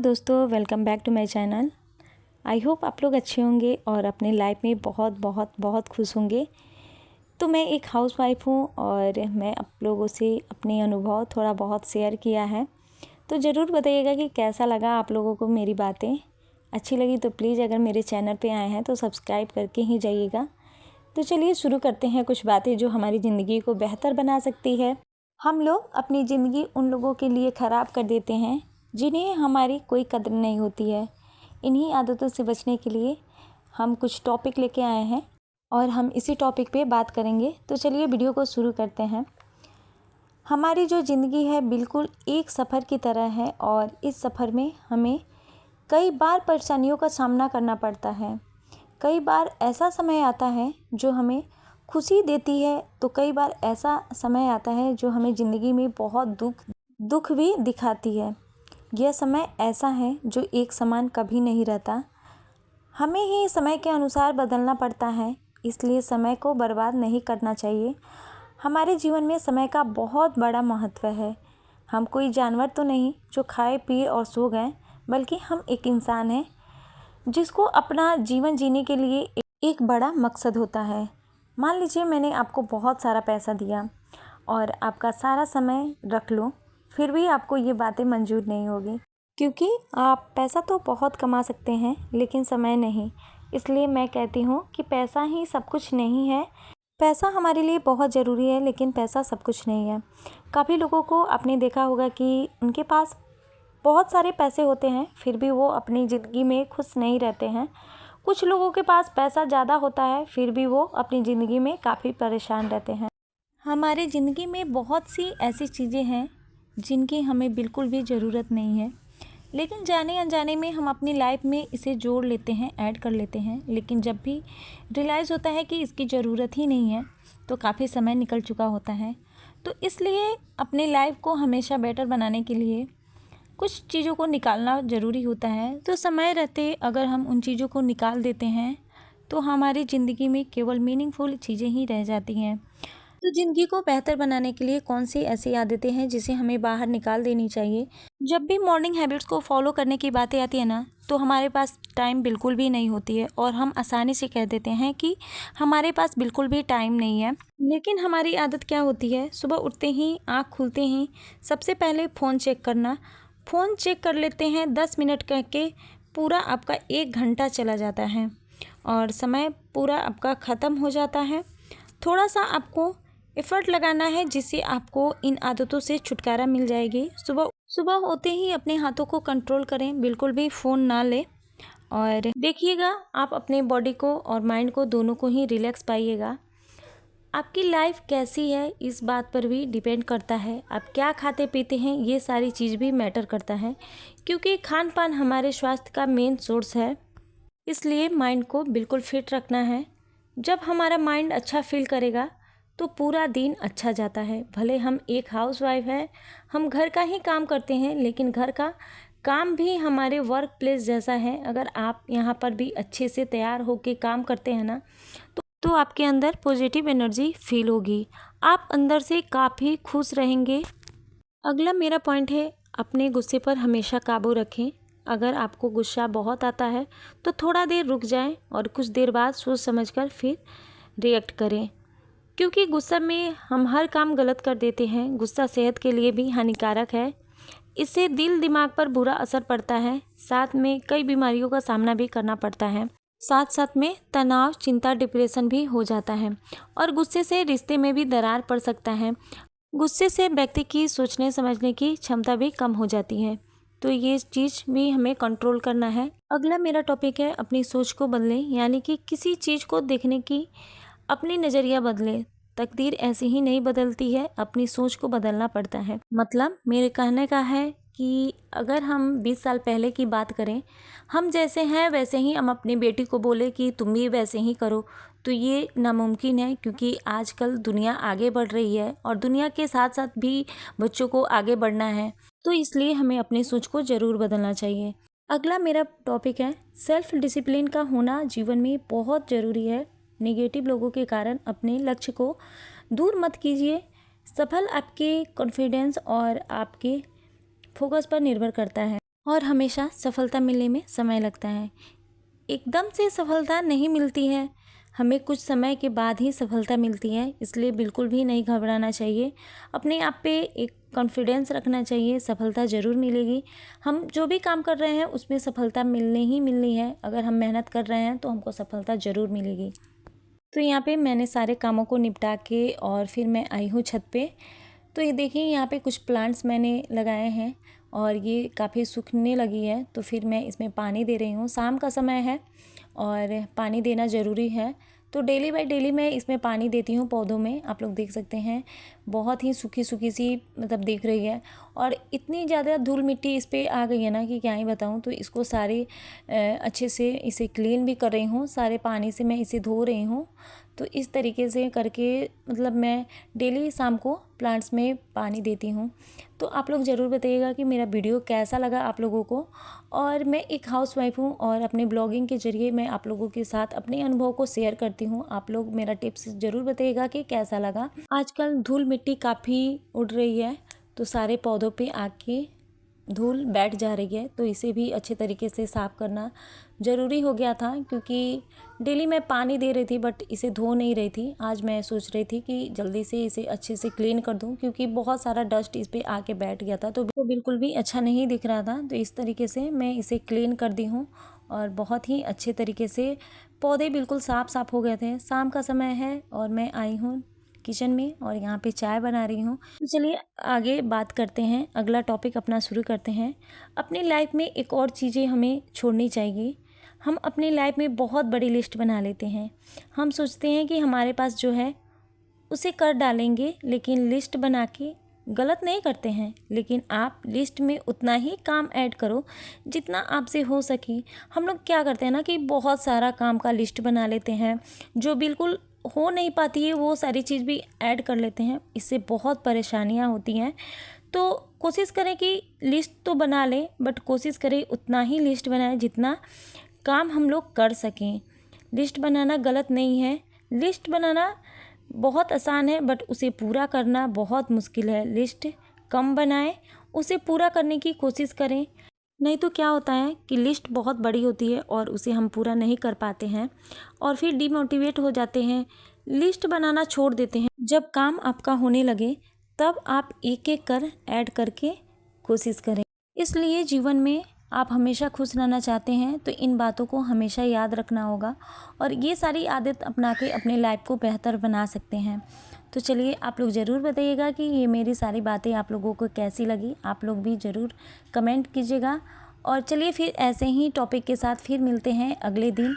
दोस्तों, welcome back to my channel. I hope आप लोग अच्छे होंगे और अपने लाइफ में बहुत बहुत बहुत खुश होंगे। तो मैं एक हाउसवाइफ हूँ और मैं आप लोगों से अपने अनुभव थोड़ा बहुत शेयर किया है। तो ज़रूर बताइएगा कि कैसा लगा आप लोगों को मेरी बातें। अच्छी लगी तो प्लीज़ अगर मेरे चैनल पे आए हैं तो सब्सक्राइब करके ही जाइएगा। तो चलिए शुरू करते हैं कुछ बातें जो हमारी ज़िंदगी को बेहतर बना सकती है। हम लोग अपनी ज़िंदगी उन लोगों के लिए ख़राब कर देते हैं जिन्हें हमारी कोई कदर नहीं होती है। इन्हीं आदतों से बचने के लिए हम कुछ टॉपिक लेके आए हैं और हम इसी टॉपिक पे बात करेंगे। तो चलिए वीडियो को शुरू करते हैं। हमारी जो ज़िंदगी है बिल्कुल एक सफ़र की तरह है और इस सफ़र में हमें कई बार परेशानियों का सामना करना पड़ता है। कई बार ऐसा समय आता है जो हमें खुशी देती है, तो कई बार ऐसा समय आता है जो हमें ज़िंदगी में बहुत दुख भी दिखाती है। यह समय ऐसा है जो एक समान कभी नहीं रहता। हमें ही समय के अनुसार बदलना पड़ता है, इसलिए समय को बर्बाद नहीं करना चाहिए। हमारे जीवन में समय का बहुत बड़ा महत्व है। हम कोई जानवर तो नहीं जो खाए पिए और सो गए, बल्कि हम एक इंसान हैं जिसको अपना जीवन जीने के लिए एक बड़ा मकसद होता है। मान लीजिए मैंने आपको बहुत सारा पैसा दिया और आपका सारा समय रख लो, फिर भी आपको ये बातें मंजूर नहीं होगी, क्योंकि आप पैसा तो बहुत कमा सकते हैं लेकिन समय नहीं। इसलिए मैं कहती हूँ कि पैसा ही सब कुछ नहीं है। पैसा हमारे लिए बहुत ज़रूरी है लेकिन पैसा सब कुछ नहीं है। काफ़ी लोगों को आपने देखा होगा कि उनके पास बहुत सारे पैसे होते हैं फिर भी वो अपनी ज़िंदगी में खुश नहीं रहते हैं। कुछ लोगों के पास पैसा ज़्यादा होता है फिर भी वो अपनी ज़िंदगी में काफ़ी परेशान रहते हैं। हमारे ज़िंदगी में बहुत सी ऐसी चीज़ें हैं जिनकी हमें बिल्कुल भी ज़रूरत नहीं है, लेकिन जाने अनजाने में हम अपनी लाइफ में इसे जोड़ लेते हैं, ऐड कर लेते हैं। लेकिन जब भी रियलाइज़ होता है कि इसकी ज़रूरत ही नहीं है तो काफ़ी समय निकल चुका होता है। तो इसलिए अपनी लाइफ को हमेशा बेटर बनाने के लिए कुछ चीज़ों को निकालना ज़रूरी होता है। तो समय रहते अगर हम उन चीज़ों को निकाल देते हैं तो हमारी ज़िंदगी में केवल मीनिंगफुल चीज़ें ही रह जाती हैं। तो ज़िंदगी को बेहतर बनाने के लिए कौन सी ऐसी आदतें हैं जिसे हमें बाहर निकाल देनी चाहिए। जब भी मॉर्निंग हैबिट्स को फॉलो करने की बातें आती है ना, तो हमारे पास टाइम बिल्कुल भी नहीं होती है और हम आसानी से कह देते हैं कि हमारे पास बिल्कुल भी टाइम नहीं है। लेकिन हमारी आदत क्या होती है, सुबह उठते ही आँख खुलते ही सबसे पहले फ़ोन चेक करना। फ़ोन चेक कर लेते हैं 10 मिनट करके, पूरा आपका 1 घंटा चला जाता है और समय पूरा आपका ख़त्म हो जाता है। थोड़ा सा आपको एफ़र्ट लगाना है जिससे आपको इन आदतों से छुटकारा मिल जाएगी। सुबह होते ही अपने हाथों को कंट्रोल करें, बिल्कुल भी फ़ोन ना लें और देखिएगा आप अपने बॉडी को और माइंड को दोनों को ही रिलैक्स पाइएगा। आपकी लाइफ कैसी है इस बात पर भी डिपेंड करता है। आप क्या खाते पीते हैं ये सारी चीज़ भी मैटर करता है, क्योंकि खान पान हमारे स्वास्थ्य का मेन सोर्स है। इसलिए माइंड को बिल्कुल फिट रखना है। जब हमारा माइंड अच्छा फील करेगा तो पूरा दिन अच्छा जाता है। भले हम एक हाउसवाइफ है, हम घर का ही काम करते हैं, लेकिन घर का काम भी हमारे वर्क प्लेस जैसा है। अगर आप यहाँ पर भी अच्छे से तैयार होकर काम करते हैं ना, तो आपके अंदर पॉजिटिव एनर्जी फील होगी, आप अंदर से काफ़ी खुश रहेंगे। अगला मेरा पॉइंट है, अपने गुस्से पर हमेशा काबू रखें। अगर आपको गुस्सा बहुत आता है तो थोड़ा देर रुक जाएं और कुछ देर बाद सोच समझकर फिर रिएक्ट करें, क्योंकि गुस्सा में हम हर काम गलत कर देते हैं। गुस्सा सेहत के लिए भी हानिकारक है। इससे दिल दिमाग पर बुरा असर पड़ता है, साथ में कई बीमारियों का सामना भी करना पड़ता है। साथ साथ में तनाव, चिंता, डिप्रेशन भी हो जाता है और गुस्से से रिश्ते में भी दरार पड़ सकता है। गुस्से से व्यक्ति की सोचने समझने की क्षमता भी कम हो जाती है, तो ये चीज़ भी हमें कंट्रोल करना है। अगला मेरा टॉपिक है, अपनी सोच को बदलें, यानी कि किसी चीज़ को देखने की अपनी नज़रिया बदलें। तकदीर ऐसे ही नहीं बदलती है, अपनी सोच को बदलना पड़ता है। मतलब मेरे कहने का है कि अगर हम 20 साल पहले की बात करें, हम जैसे हैं वैसे ही हम अपनी बेटी को बोले कि तुम भी वैसे ही करो, तो ये नामुमकिन है, क्योंकि आजकल दुनिया आगे बढ़ रही है और दुनिया के साथ साथ भी बच्चों को आगे बढ़ना है। तो इसलिए हमें अपनी सोच को ज़रूर बदलना चाहिए। अगला मेरा टॉपिक है, सेल्फ डिसिप्लिन का होना जीवन में बहुत ज़रूरी है। नेगेटिव लोगों के कारण अपने लक्ष्य को दूर मत कीजिए। सफल आपके कॉन्फिडेंस और आपके फोकस पर निर्भर करता है। और हमेशा सफलता मिलने में समय लगता है। एकदम से सफलता नहीं मिलती है, हमें कुछ समय के बाद ही सफलता मिलती है, इसलिए बिल्कुल भी नहीं घबराना चाहिए। अपने आप पे एक कॉन्फिडेंस रखना चाहिए, सफलता ज़रूर मिलेगी। हम जो भी काम कर रहे हैं उसमें सफलता मिलनी ही मिलनी है। अगर हम मेहनत कर रहे हैं तो हमको सफलता ज़रूर मिलेगी। तो यहाँ पे मैंने सारे कामों को निपटा के और फिर मैं आई हूँ छत पे। तो ये देखिए यहाँ पे कुछ प्लांट्स मैंने लगाए हैं और ये काफ़ी सूखने लगी है, तो फिर मैं इसमें पानी दे रही हूँ। शाम का समय है और पानी देना ज़रूरी है, तो डेली बाय डेली मैं इसमें पानी देती हूँ पौधों में। आप लोग देख सकते हैं बहुत ही सूखी सूखी सी मतलब दिख रही है और इतनी ज़्यादा धूल मिट्टी इस पर आ गई है ना कि क्या ही बताऊँ। तो इसको सारे अच्छे से इसे क्लीन भी कर रही हूँ, सारे पानी से मैं इसे धो रही हूँ। तो इस तरीके से करके मतलब मैं डेली शाम को प्लांट्स में पानी देती हूँ। तो आप लोग ज़रूर बताइएगा कि मेरा वीडियो कैसा लगा आप लोगों को। और मैं एक हाउसवाइफ हूँ और अपने ब्लॉगिंग के ज़रिए मैं आप लोगों के साथ अपने अनुभव को शेयर करती हूँ। आप लोग मेरा टिप्स ज़रूर बताइएगा कि कैसा लगा। आजकल धूल मिट्टी काफ़ी उड़ रही है, तो सारे पौधों पे आके धूल बैठ जा रही है, तो इसे भी अच्छे तरीके से साफ़ करना ज़रूरी हो गया था, क्योंकि डेली मैं पानी दे रही थी बट इसे धो नहीं रही थी। आज मैं सोच रही थी कि जल्दी से इसे अच्छे से क्लीन कर दूं, क्योंकि बहुत सारा डस्ट इस पे आके बैठ गया था, तो बिल्कुल भी अच्छा नहीं दिख रहा था। तो इस तरीके से मैं इसे क्लीन कर दी हूँ और बहुत ही अच्छे तरीके से पौधे बिल्कुल साफ़ हो गए थे। शाम का समय है और मैं आई हूँ किचन में और यहाँ पे चाय बना रही हूँ। तो चलिए आगे बात करते हैं, अगला टॉपिक अपना शुरू करते हैं। अपनी लाइफ में एक और चीज़ें हमें छोड़नी चाहिए। हम अपनी लाइफ में बहुत बड़ी लिस्ट बना लेते हैं। हम सोचते हैं कि हमारे पास जो है उसे कर डालेंगे, लेकिन लिस्ट बना के गलत नहीं करते हैं, लेकिन आप लिस्ट में उतना ही काम ऐड करो जितना आपसे हो सके। हम लोग क्या करते हैं ना कि बहुत सारा काम का लिस्ट बना लेते हैं, जो बिल्कुल हो नहीं पाती है वो सारी चीज़ भी ऐड कर लेते हैं, इससे बहुत परेशानियां होती हैं। तो कोशिश करें कि लिस्ट तो बना लें, बट कोशिश करें उतना ही लिस्ट बनाएं जितना काम हम लोग कर सकें। लिस्ट बनाना गलत नहीं है, लिस्ट बनाना बहुत आसान है, बट उसे पूरा करना बहुत मुश्किल है। लिस्ट कम बनाएं, उसे पूरा करने की कोशिश करें। नहीं तो क्या होता है कि लिस्ट बहुत बड़ी होती है और उसे हम पूरा नहीं कर पाते हैं और फिर डिमोटिवेट हो जाते हैं, लिस्ट बनाना छोड़ देते हैं। जब काम आपका होने लगे तब आप एक एक कर ऐड करके कोशिश करें। इसलिए जीवन में आप हमेशा खुश रहना चाहते हैं तो इन बातों को हमेशा याद रखना होगा और ये सारी आदत अपना के अपने लाइफ को बेहतर बना सकते हैं। तो चलिए आप लोग ज़रूर बताइएगा कि ये मेरी सारी बातें आप लोगों को कैसी लगी। आप लोग भी ज़रूर कमेंट कीजिएगा और चलिए फिर ऐसे ही टॉपिक के साथ फिर मिलते हैं अगले दिन।